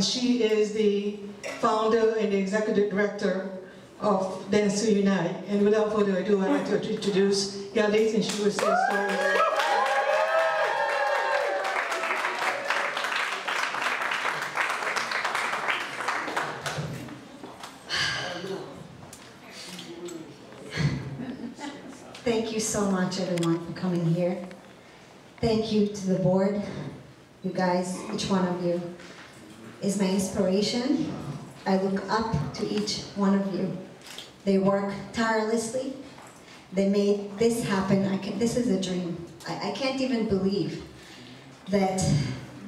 She is the founder and the executive director of Dance to Unite. And without further ado, I'd like to introduce Galit, and she will say a story. Thank you so much, everyone, for coming here. Thank you to the board. You guys, each one of you, is my inspiration. I look up to each one of you. They work tirelessly. They made this happen. This is a dream. I can't even believe that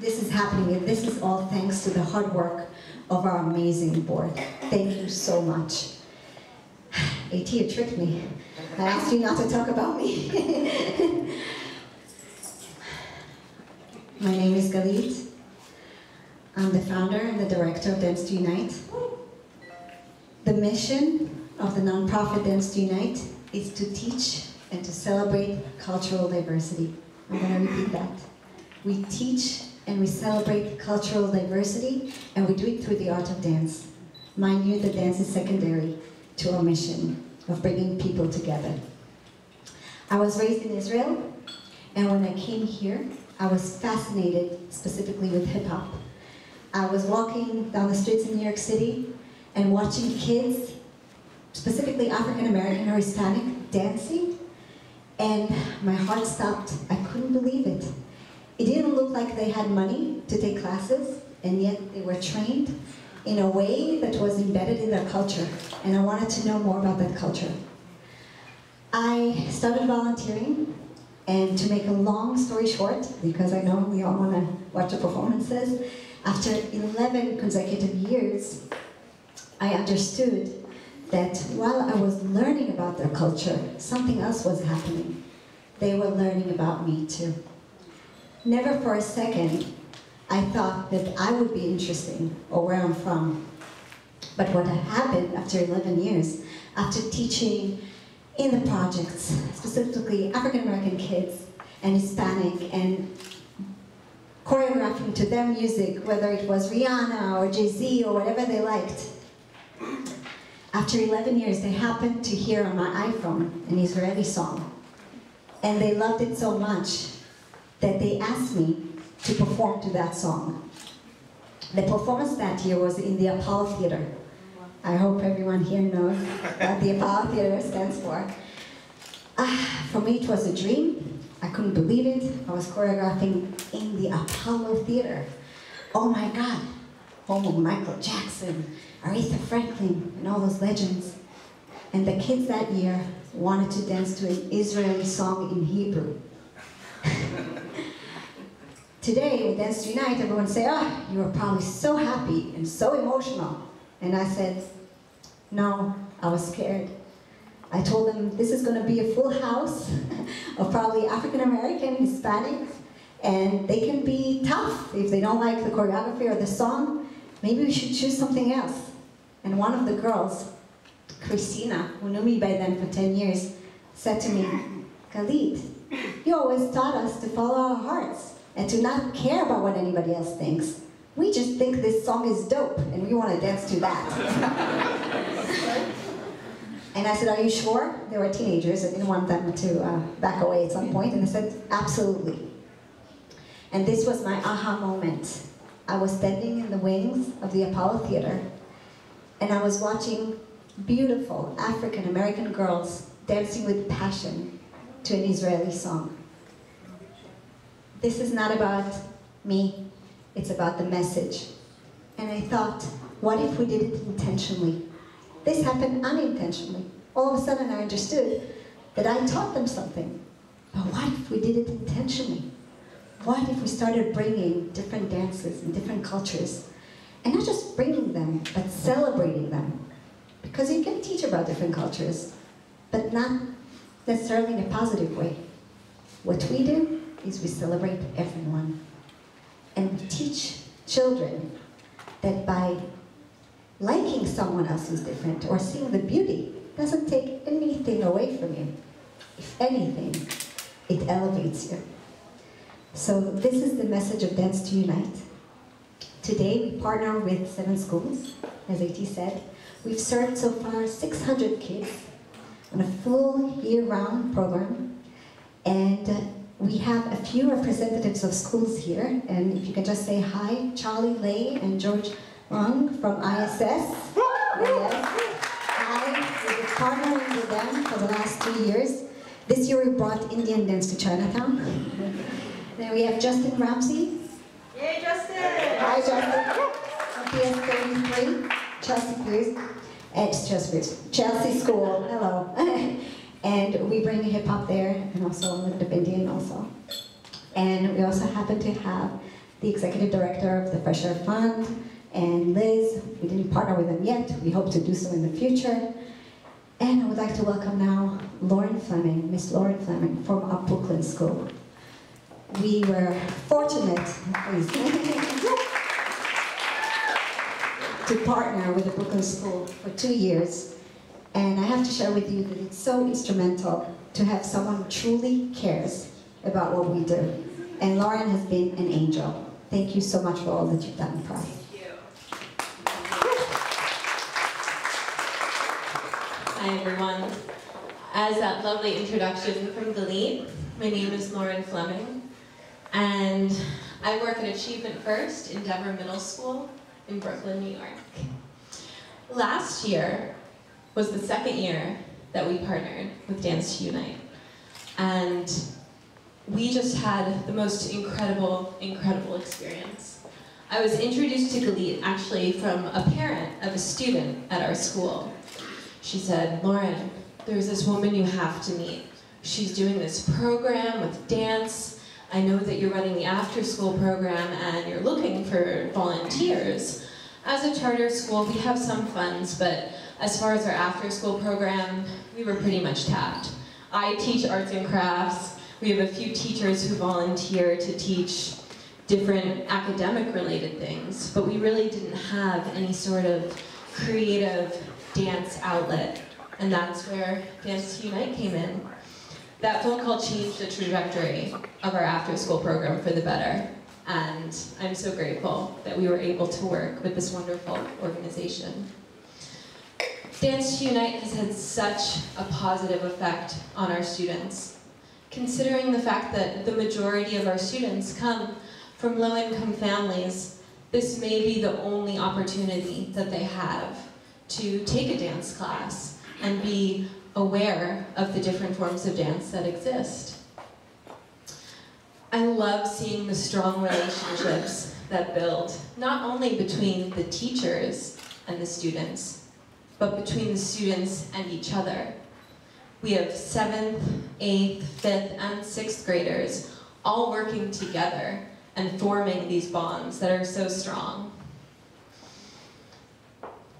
this is happening, and this is all thanks to the hard work of our amazing board. Thank you so much. AT, you tricked me. I asked you not to talk about me. My name is Galit. I'm the founder and the director of Dance to Unite. The mission of the nonprofit Dance to Unite is to teach and to celebrate cultural diversity. I'm going to repeat that. We teach and we celebrate cultural diversity, and we do it through the art of dance. Mind you, the dance is secondary to our mission of bringing people together. I was raised in Israel, and when I came here, I was fascinated specifically with hip-hop. I was walking down the streets in New York City and watching kids, specifically African American or Hispanic, dancing, and my heart stopped. I couldn't believe it. It didn't look like they had money to take classes, and yet they were trained in a way that was embedded in their culture, and I wanted to know more about that culture. I started volunteering, and to make a long story short, because I know we all want to watch the performances, after 11 consecutive years, I understood that while I was learning about their culture, something else was happening. They were learning about me too. Never for a second I thought that I would be interesting or where I'm from. But what happened after 11 years, after teaching in the projects, specifically African American kids and Hispanic, and choreographing to their music, whether it was Rihanna or Jay-Z or whatever they liked. After 11 years, they happened to hear on my iPhone an Israeli song. And they loved it so much that they asked me to perform to that song. The performance that year was in the Apollo Theater. I hope everyone here knows what the Apollo Theater stands for. For me, it was a dream. I couldn't believe it. I was choreographing in the Apollo Theater. Oh my God, home of Michael Jackson, Aretha Franklin, and all those legends. And the kids that year wanted to dance to an Israeli song in Hebrew. Today, with Dance to Unite, everyone say, "Oh, you were probably so happy and so emotional." And I said, no, I was scared. I told them this is going to be a full house of probably African American, Hispanic, and they can be tough if they don't like the choreography or the song. Maybe we should choose something else. And one of the girls, Christina, who knew me by then for 10 years, said to me, "Galit, you always taught us to follow our hearts and to not care about what anybody else thinks. We just think this song is dope, and we want to dance to that." And I said, "Are you sure?" They were teenagers. I didn't want them to back away at some point. And they said, "Absolutely." And this was my aha moment. I was standing in the wings of the Apollo Theater, and I was watching beautiful African American girls dancing with passion to an Israeli song. This is not about me. It's about the message. And I thought, what if we did it intentionally? This happened unintentionally. All of a sudden I understood that I taught them something. But what if we did it intentionally? What if we started bringing different dances and different cultures? And not just bringing them, but celebrating them. Because you can teach about different cultures, but not necessarily in a positive way. What we do is we celebrate everyone. And we teach children that by liking someone else who's different or seeing the beauty doesn't take anything away from you. If anything, it elevates you. So this is the message of Dance to Unite. Today, we partner with 7 schools, as AT said. We've served so far 600 kids on a full year-round program. And we have a few representatives of schools here. And if you can just say hi, Charlie Lay and George Wang from ISS. Yes. Hi, we've been partnering with them for the last 2 years. This year we brought Indian dance to Chinatown. Then we have Justin Ramsey. Yay, Justin! Hi, Justin. PS33, Chelsea Pierce. It's Chelsea School. Hello. And we bring hip hop there, and also a little bit of Indian also. And we also happen to have the executive director of the Fresh Air Fund, and Liz. We didn't partner with them yet. We hope to do so in the future. And I would like to welcome now Lauren Fleming, Miss Lauren Fleming from our Brooklyn School. We were fortunate, to partner with the Brooklyn School for 2 years. And I have to share with you that it's so instrumental to have someone who truly cares about what we do. And Lauren has been an angel. Thank you so much for all that you've done for us. Hi everyone. As that lovely introduction from Galit, my name is Lauren Fleming, and I work at Achievement First in Dever Middle School in Brooklyn, New York. Last year was the 2nd year that we partnered with Dance to Unite, and we just had the most incredible experience. I was introduced to Galit actually from a parent of a student at our school. She said, Lauren, there's this woman you have to meet. She's doing this program with dance. I know that you're running the after-school program and you're looking for volunteers. As a charter school, we have some funds, but as far as our after-school program, we were pretty much tapped. I teach arts and crafts. We have a few teachers who volunteer to teach different academic-related things, but we really didn't have any sort of creative dance outlet, and that's where Dance to Unite came in. That phone call changed the trajectory of our after-school program for the better, and I'm so grateful that we were able to work with this wonderful organization. Dance to Unite has had such a positive effect on our students. Considering the fact that the majority of our students come from low-income families, this may be the only opportunity that they have to take a dance class and be aware of the different forms of dance that exist. I love seeing the strong relationships that build, not only between the teachers and the students, but between the students and each other. We have 7th, 8th, 5th, and 6th graders all working together and forming these bonds that are so strong.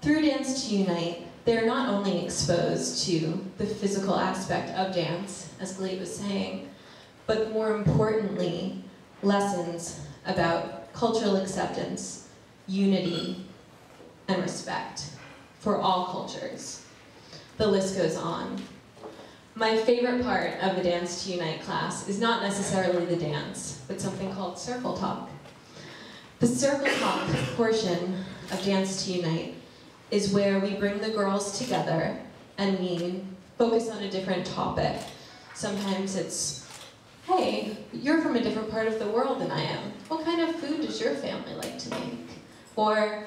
Through Dance to Unite, they're not only exposed to the physical aspect of dance, as Galit was saying, but more importantly, lessons about cultural acceptance, unity, and respect for all cultures. The list goes on. My favorite part of the Dance to Unite class is not necessarily the dance, but something called Circle Talk. The Circle Talk portion of Dance to Unite is where we bring the girls together and we focus on a different topic. Sometimes it's, hey, you're from a different part of the world than I am. What kind of food does your family like to make? Or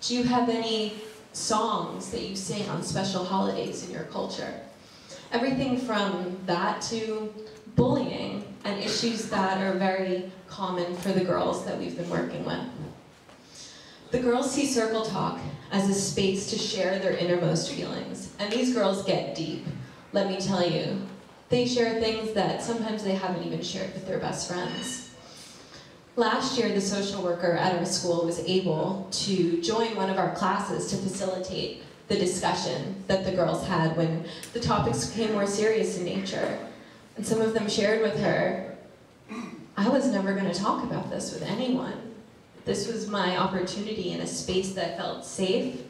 do you have any songs that you sing on special holidays in your culture? Everything from that to bullying and issues that are very common for the girls that we've been working with. The girls see Circle Talk as a space to share their innermost feelings, and these girls get deep, let me tell you. They share things that sometimes they haven't even shared with their best friends. Last year, the social worker at our school was able to join one of our classes to facilitate the discussion that the girls had when the topics became more serious in nature. And some of them shared with her, I was never going to talk about this with anyone. This was my opportunity in a space that felt safe,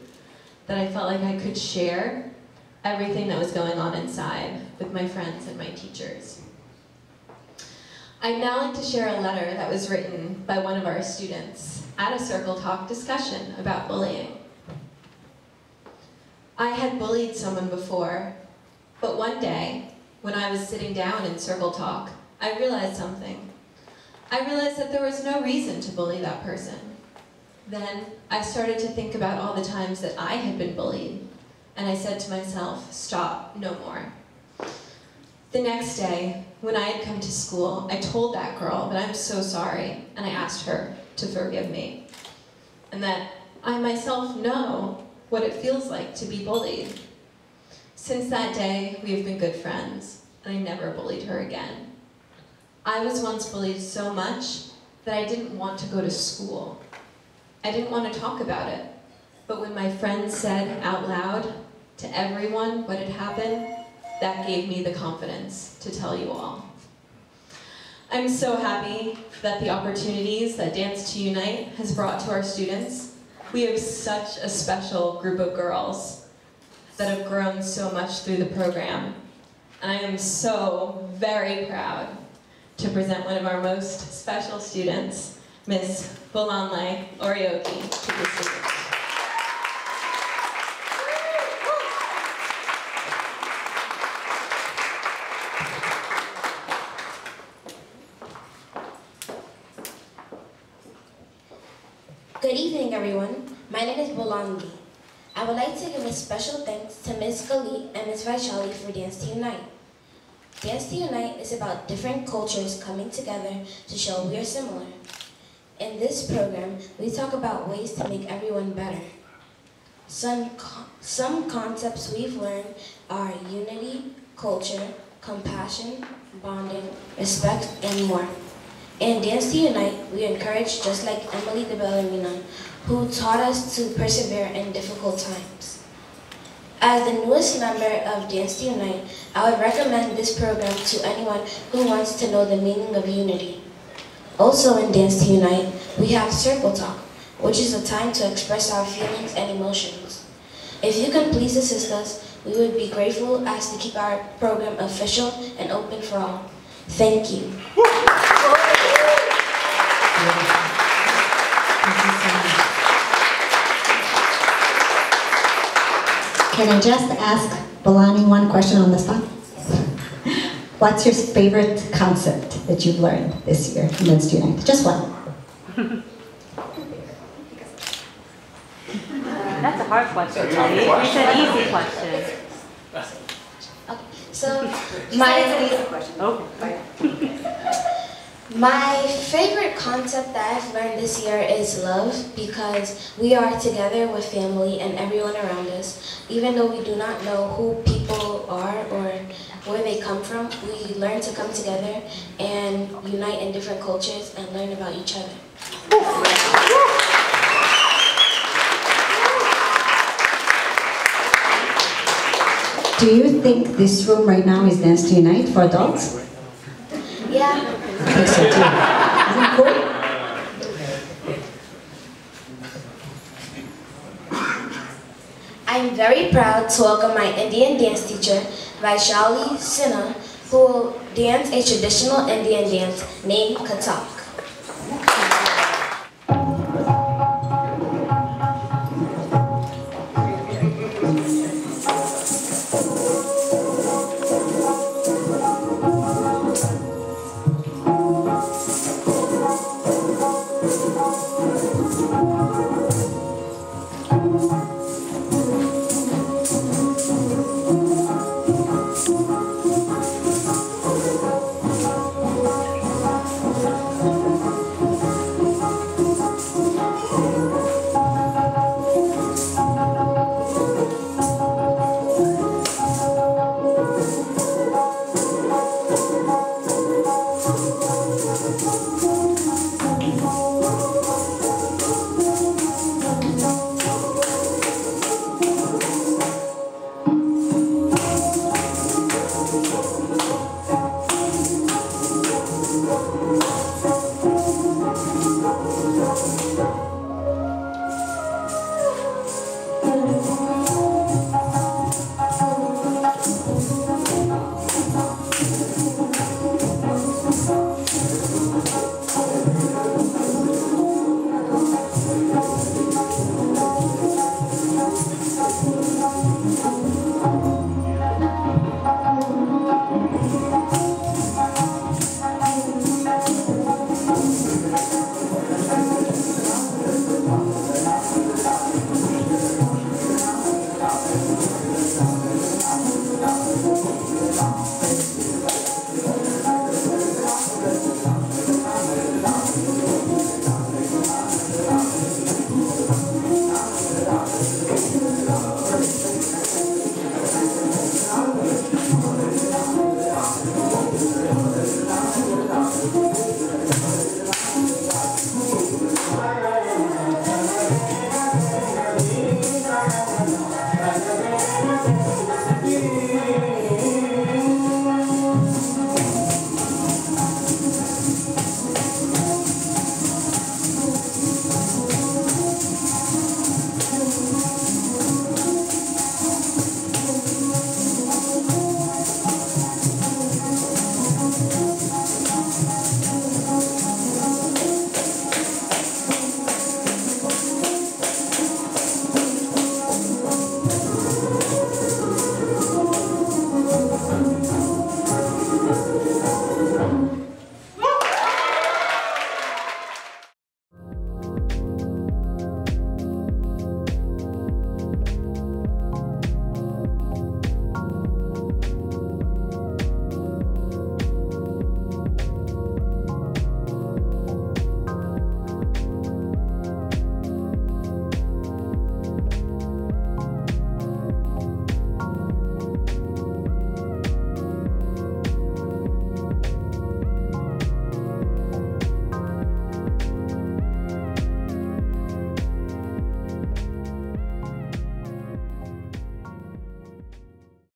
that I felt like I could share everything that was going on inside with my friends and my teachers. I'd now like to share a letter that was written by one of our students at a Circle Talk discussion about bullying. I had bullied someone before, but one day, when I was sitting down in Circle Talk, I realized something. I realized that there was no reason to bully that person. Then I started to think about all the times that I had been bullied, and I said to myself, stop, no more. The next day, when I had come to school, I told that girl that I'm so sorry, and I asked her to forgive me. And that I myself know what it feels like to be bullied. Since that day, we have been good friends, and I never bullied her again. I was once bullied so much that I didn't want to go to school. I didn't want to talk about it. But when my friends said out loud to everyone what had happened, that gave me the confidence to tell you all. I'm so happy that the opportunities that Dance to Unite has brought to our students. We have such a special group of girls that have grown so much through the program. And I am so very proud to present one of our most special students, Ms. Bolanle Orioki, to the stage. Good evening, everyone. My name is Bolanle. I would like to give a special thanks to Ms. Galit and Ms. Vaishali for Dance to Unite. Dance to Unite is about different cultures coming together to show we are similar. In this program, we talk about ways to make everyone better. Some concepts we've learned are unity, culture, compassion, bonding, respect, and more. In Dance to Unite, we encourage just like Emily de Bellarmino, who taught us to persevere in difficult times. As the newest member of Dance to Unite, I would recommend this program to anyone who wants to know the meaning of unity. Also in Dance to Unite, we have Circle Talk, which is a time to express our feelings and emotions. If you can please assist us, we would be grateful as to keep our program official and open for all. Thank you. Can I just ask Bolanle one question on the spot? What's your favorite concept that you've learned this year in Dance to Unite? Just one. That's a hard question. It's an easy question. Okay, so my favorite concept that I've learned this year is love, because we are together with family and everyone around us. Even though we do not know who people are or where they come from, we learn to come together and unite in different cultures and learn about each other. Do you think this room right now is Dance to Unite for adults? Yeah. I think so too. Isn't it cool? I'm very proud to welcome my Indian dance teacher, Vaishali Sinha, who will dance a traditional Indian dance named Kathak.